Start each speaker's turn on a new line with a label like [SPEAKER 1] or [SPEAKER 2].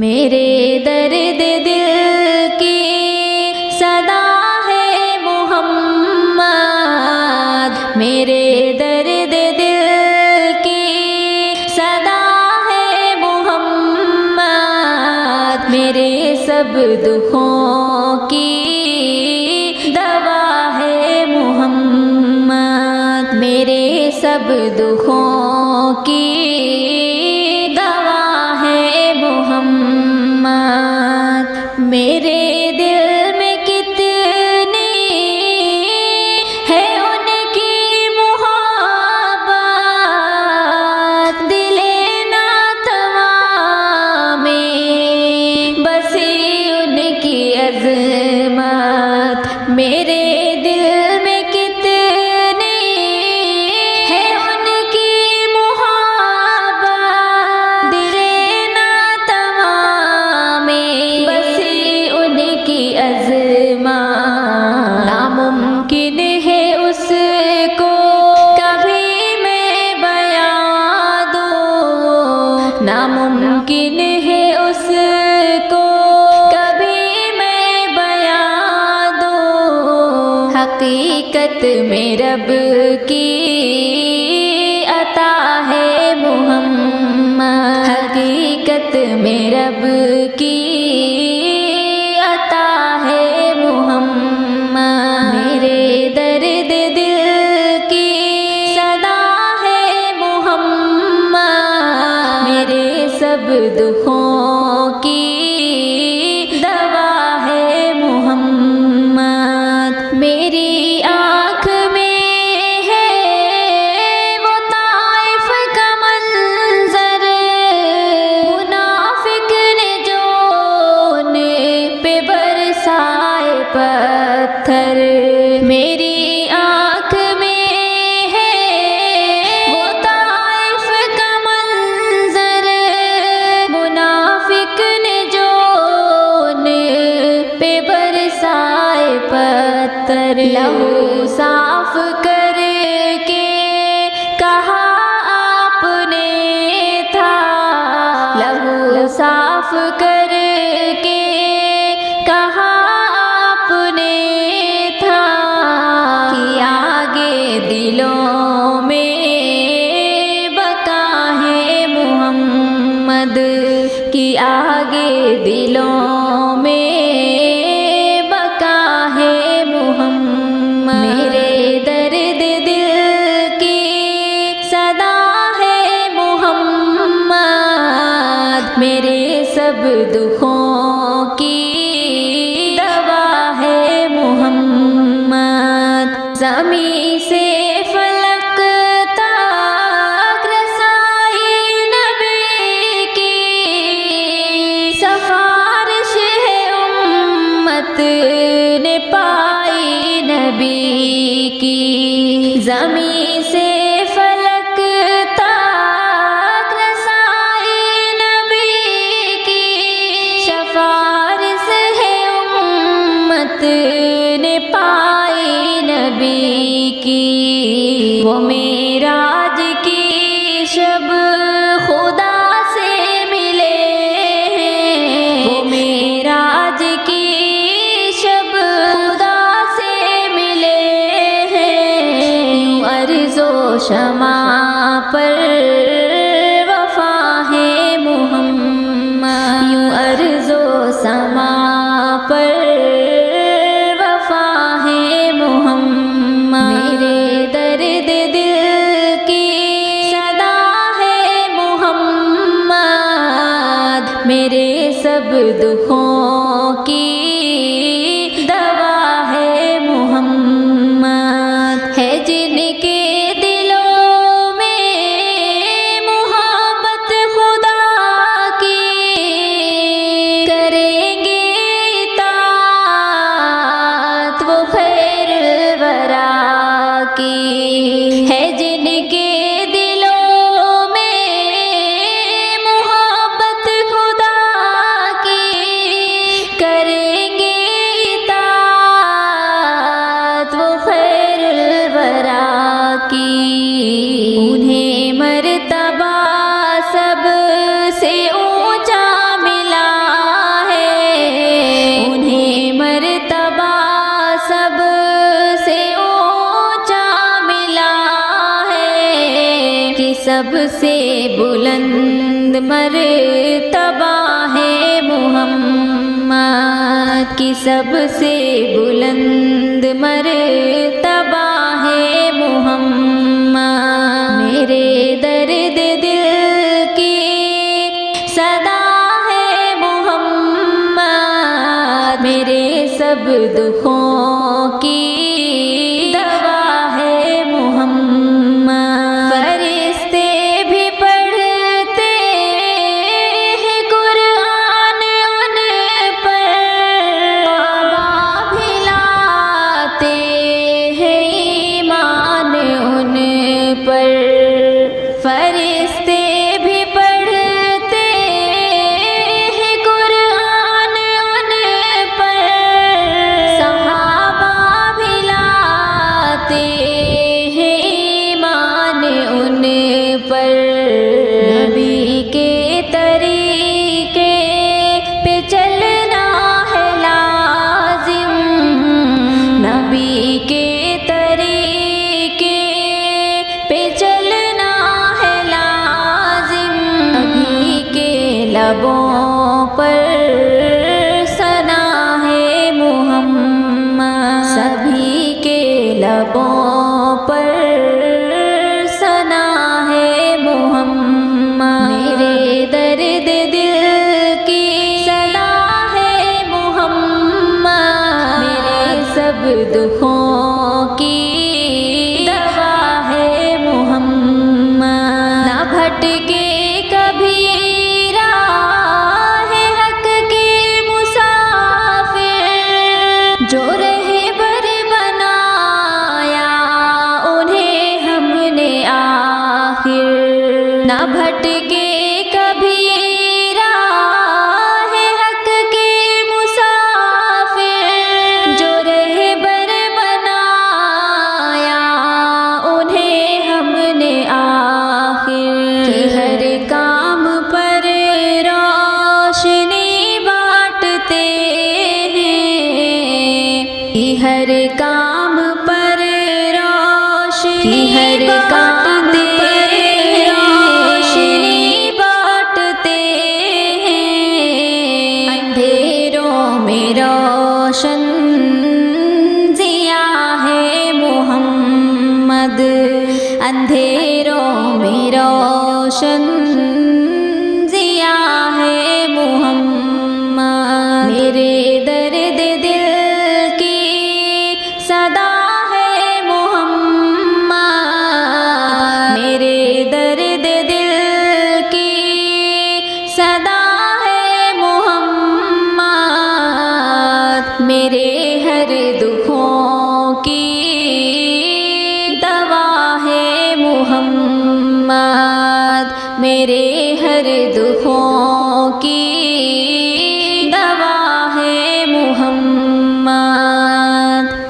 [SPEAKER 1] میرے درد دل کی صدا ہے محمد، میرے درد دل کی صدا ہے محمد، میرے سب دکھوں کی دوا ہے محمد، میرے سب دکھوں کی دوا ہے محمد۔ میرے دل میں کتنی ہے ان کی محبت، دل ناتواں میں بسی ان کی عظمت، میرے دل میں کتنی ہے ان کی محبت، دل ناتواں میں بسی ان کی عظمت، ناممکن ہے اس کو کبھی میں بیان دوں، ناممکن ہے اس کو کبھی میں بیان دوں، حقیقت میں رب کی عطا ہے محمد، حقیقت میں رب کی عطا ہے محمد، میرے درد دل کی صدا ہے محمد، میرے سب دکھوں کی دوا ہے محمد۔ میری آنکھ میں ہے وہ طائف کا منظر، منافق نے جو ان پہ برسائے پتھر، میری آنکھ میں ہے وہ طائف کا منظر، منافق نے جو ان پہ برسائے پتھر، لہو صاف کر کے کہا آپ نے تھا، لہو صاف کر کے کہا آپ نے تھا، کہ آگے دلوں میں بقا ہے محمد، کہ آگے دلوں میں بقا ہے محمد، میرے درد دل کی صدا ہے محمد، میرے سب دکھوں کی دوا ہے محمد، زمین سے فلک تک رسائی نبی کی سفارش ہے امت نے پائی نبی کی، زمین سے فلک تک رسائی نبی کی سفارش ہے امت نے پائی نبی کی، وہ معراج کی شب خدا سے ملے ہیں، وہ معراج کی شب خدا سے ملے ہیں، یوں عرض و شمع پر وفا ہے محمد، یوں عرض و سماع پر وفا ہے محمد، میرے درد دل کی صدا ہے محمد، میرے سب دکھوں کی دوا ہے محمد، ہے جن کے دلوں میں محبت خدا کی، کریں گے اطاعت وہ خیر الورا کی، ہے جن کے دلوں میں محبت خدا کی، کریں سب سے بلند مرتبہ ہے محمد کی سب سے بلند مرتبہ ہے محمد میرے درد دل کی صدا ہے محمد میرے سب دکھوں کی دوا ہے محمد فرشتے بھی پڑھتے ہیں قرآن ان پر بھی لاتے ہیں ایمان ان پر فرشتے بھی پڑھتے ہیں قرآن ان پر صحابہ بھی لاتے ہیں ایمان ان پر نبی کے طریقے پہ چلنا ہے لازم نبی کے طریقے پہ چلنا ہے لازم نبی کے لبوں پر ثنا ہے محمد سبھی کے لبوں پر ثنا ہے محمد میرے درد دل کی صلاح ہے محمد میرے سب دکھوں کی دوا ہے محمد نہ بھٹکے کبھی راہ حق کے مسافر جو رہبر بنایا انہیں ہم نے آخر نہ بھٹکے کبھی راہ حق کے مسافر جو رہبر بنایا انہیں ہم نے آخر کہ ہر کام پر روشنی بانٹتے ہیں کہ ہر کام پر روشنی ہر کام پر روشنی بانٹتے ہیں اندھیروں میں روشن ضیا ہے محمد اندھیروں میں روشن ضیا ہے محمد میرے درد دل کی صدا ہے محمد میرے درد دل کی صدا ہے محمد میرے ہر دکھوں کی دوا ہے محمد میرے ہر دکھوں کی